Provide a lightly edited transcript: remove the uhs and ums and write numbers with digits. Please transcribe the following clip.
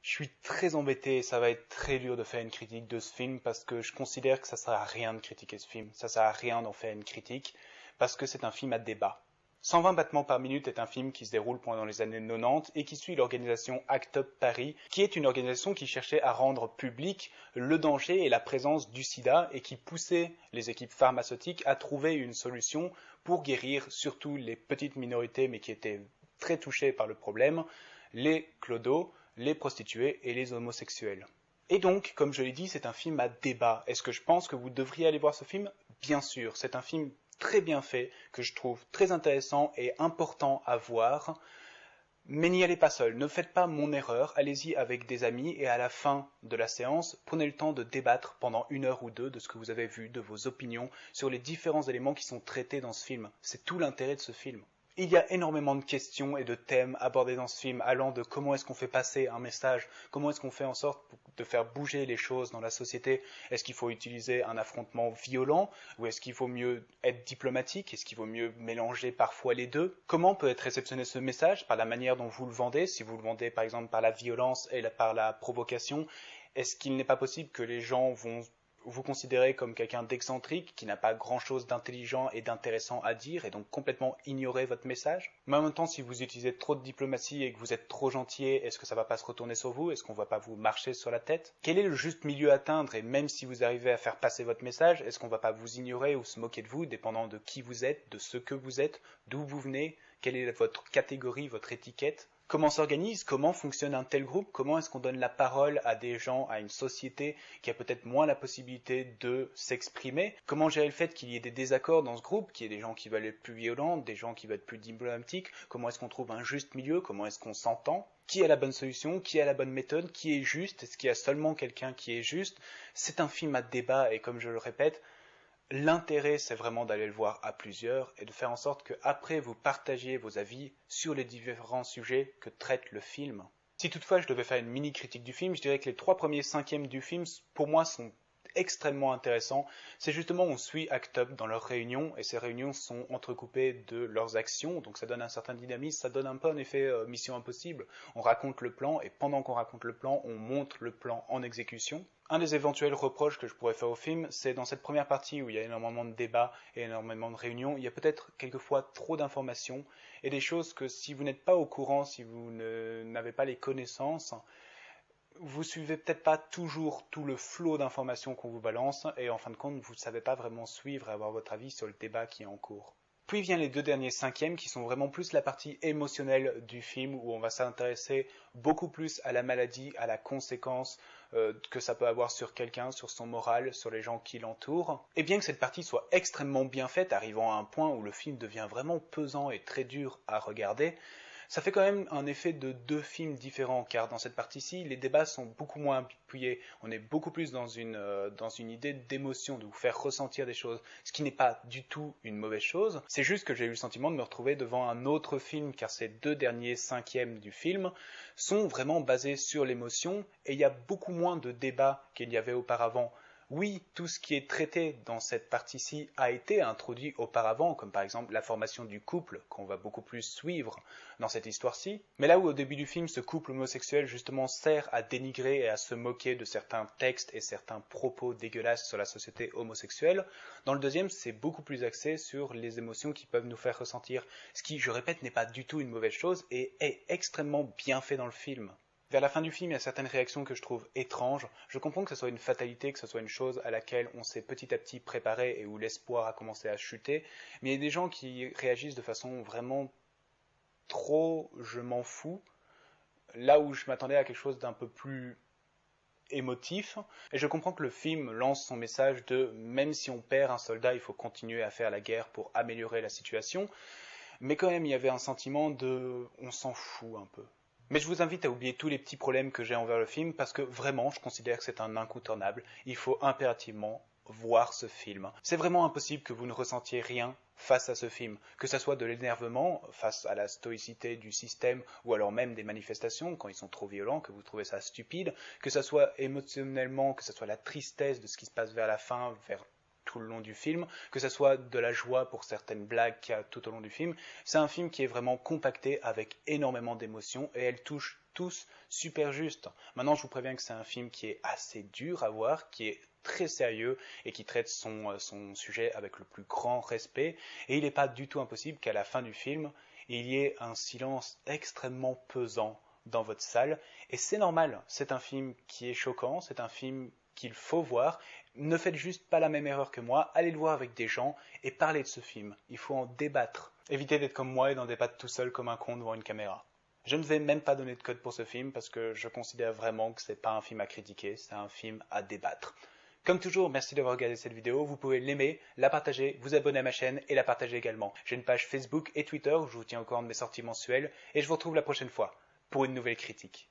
Je suis très embêté et ça va être très dur de faire une critique de ce film parce que je considère que ça sert à rien de critiquer ce film. Ça sert à rien d'en faire une critique parce que c'est un film à débat. 120 battements par minute est un film qui se déroule pendant les années 90 et qui suit l'organisation ACT UP Paris, qui est une organisation qui cherchait à rendre public le danger et la présence du sida et qui poussait les équipes pharmaceutiques à trouver une solution pour guérir surtout les petites minorités mais qui étaient très touchées par le problème, les clodos, les prostituées et les homosexuels. Et donc, comme je l'ai dit, c'est un film à débat. Est-ce que je pense que vous devriez aller voir ce film? Bien sûr, c'est un film très bien fait, que je trouve très intéressant et important à voir, mais n'y allez pas seul, ne faites pas mon erreur, allez-y avec des amis et à la fin de la séance, prenez le temps de débattre pendant 1 heure ou 2 de ce que vous avez vu, de vos opinions sur les différents éléments qui sont traités dans ce film. C'est tout l'intérêt de ce film. Il y a énormément de questions et de thèmes abordés dans ce film, allant de comment est-ce qu'on fait passer un message, comment est-ce qu'on fait en sorte de faire bouger les choses dans la société. Est-ce qu'il faut utiliser un affrontement violent ou est-ce qu'il faut mieux être diplomatique? Est-ce qu'il vaut mieux mélanger parfois les deux? Comment peut être réceptionné ce message par la manière dont vous le vendez? Si vous le vendez par exemple par la violence et par la provocation, est-ce qu'il n'est pas possible que les gens vont vous considérez comme quelqu'un d'excentrique, qui n'a pas grand-chose d'intelligent et d'intéressant à dire, et donc complètement ignorer votre message? Mais en même temps, si vous utilisez trop de diplomatie et que vous êtes trop gentil, est-ce que ça va pas se retourner sur vous? Est-ce qu'on va pas vous marcher sur la tête? Quel est le juste milieu à atteindre? Et même si vous arrivez à faire passer votre message, est-ce qu'on va pas vous ignorer ou se moquer de vous, dépendant de qui vous êtes, de ce que vous êtes, d'où vous venez, quelle est votre catégorie, votre étiquette? Comment s'organise? Comment fonctionne un tel groupe? Comment est-ce qu'on donne la parole à des gens, à une société qui a peut-être moins la possibilité de s'exprimer? Comment gérer le fait qu'il y ait des désaccords dans ce groupe, qu'il y ait des gens qui veulent être plus violents, des gens qui veulent être plus diplomatiques? Comment est-ce qu'on trouve un juste milieu? Comment est-ce qu'on s'entend? Qui a la bonne solution? Qui a la bonne méthode? Qui est juste? Est-ce qu'il y a seulement quelqu'un qui est juste? C'est un film à débat et comme je le répète, l'intérêt, c'est vraiment d'aller le voir à plusieurs et de faire en sorte qu'après vous partagiez vos avis sur les différents sujets que traite le film. Si toutefois je devais faire une mini-critique du film, je dirais que les 3 premiers cinquièmes du film, pour moi, sont extrêmement intéressants. C'est justement, on suit ACT UP dans leurs réunions, et ces réunions sont entrecoupées de leurs actions, donc ça donne un certain dynamisme, ça donne un peu un effet Mission Impossible. On raconte le plan, et pendant qu'on raconte le plan, on montre le plan en exécution. Un des éventuels reproches que je pourrais faire au film, c'est dans cette première partie où il y a énormément de débats et énormément de réunions, il y a peut-être quelquefois trop d'informations et des choses que si vous n'êtes pas au courant, si vous n'avez pas les connaissances, vous suivez peut-être pas toujours tout le flot d'informations qu'on vous balance et en fin de compte, vous ne savez pas vraiment suivre et avoir votre avis sur le débat qui est en cours. Puis vient les 2 derniers cinquièmes qui sont vraiment plus la partie émotionnelle du film où on va s'intéresser beaucoup plus à la maladie, à la conséquence que ça peut avoir sur quelqu'un, sur son moral, sur les gens qui l'entourent. Et bien que cette partie soit extrêmement bien faite, arrivant à un point où le film devient vraiment pesant et très dur à regarder, ça fait quand même un effet de 2 films différents, car dans cette partie-ci, les débats sont beaucoup moins appuyés. On est beaucoup plus dans une idée d'émotion, de vous faire ressentir des choses, ce qui n'est pas du tout une mauvaise chose. C'est juste que j'ai eu le sentiment de me retrouver devant un autre film, car ces 2 derniers cinquièmes du film sont vraiment basés sur l'émotion, et il y a beaucoup moins de débats qu'il y avait auparavant. Oui, tout ce qui est traité dans cette partie-ci a été introduit auparavant, comme par exemple la formation du couple, qu'on va beaucoup plus suivre dans cette histoire-ci. Mais là où au début du film, ce couple homosexuel justement sert à dénigrer et à se moquer de certains textes et certains propos dégueulasses sur la société homosexuelle, dans le deuxième, c'est beaucoup plus axé sur les émotions qui peuvent nous faire ressentir, ce qui, je répète, n'est pas du tout une mauvaise chose et est extrêmement bien fait dans le film. Vers la fin du film, il y a certaines réactions que je trouve étranges. Je comprends que ce soit une fatalité, que ce soit une chose à laquelle on s'est petit à petit préparé et où l'espoir a commencé à chuter, mais il y a des gens qui réagissent de façon vraiment trop je m'en fous, là où je m'attendais à quelque chose d'un peu plus émotif, et je comprends que le film lance son message de même si on perd un soldat, il faut continuer à faire la guerre pour améliorer la situation, mais quand même il y avait un sentiment de on s'en fout un peu. Mais je vous invite à oublier tous les petits problèmes que j'ai envers le film parce que vraiment, je considère que c'est un incontournable. Il faut impérativement voir ce film. C'est vraiment impossible que vous ne ressentiez rien face à ce film, que ce soit de l'énervement face à la stoïcité du système ou alors même des manifestations quand ils sont trop violents, que vous trouvez ça stupide, que ce soit émotionnellement, que ce soit la tristesse de ce qui se passe vers la fin, vers tout le long du film, que ce soit de la joie pour certaines blagues qu'il y a tout au long du film. C'est un film qui est vraiment compacté avec énormément d'émotions et elle touche tous super justes. Maintenant, je vous préviens que c'est un film qui est assez dur à voir, qui est très sérieux et qui traite son sujet avec le plus grand respect. Et il n'est pas du tout impossible qu'à la fin du film, il y ait un silence extrêmement pesant dans votre salle. Et c'est normal, c'est un film qui est choquant, c'est un film qu'il faut voir. Ne faites juste pas la même erreur que moi, allez le voir avec des gens et parlez de ce film. Il faut en débattre. Évitez d'être comme moi et d'en débattre tout seul comme un con devant une caméra. Je ne vais même pas donner de code pour ce film parce que je considère vraiment que c'est pas un film à critiquer, c'est un film à débattre. Comme toujours, merci d'avoir regardé cette vidéo. Vous pouvez l'aimer, la partager, vous abonner à ma chaîne et la partager également. J'ai une page Facebook et Twitter où je vous tiens au courant de mes sorties mensuelles et je vous retrouve la prochaine fois pour une nouvelle critique.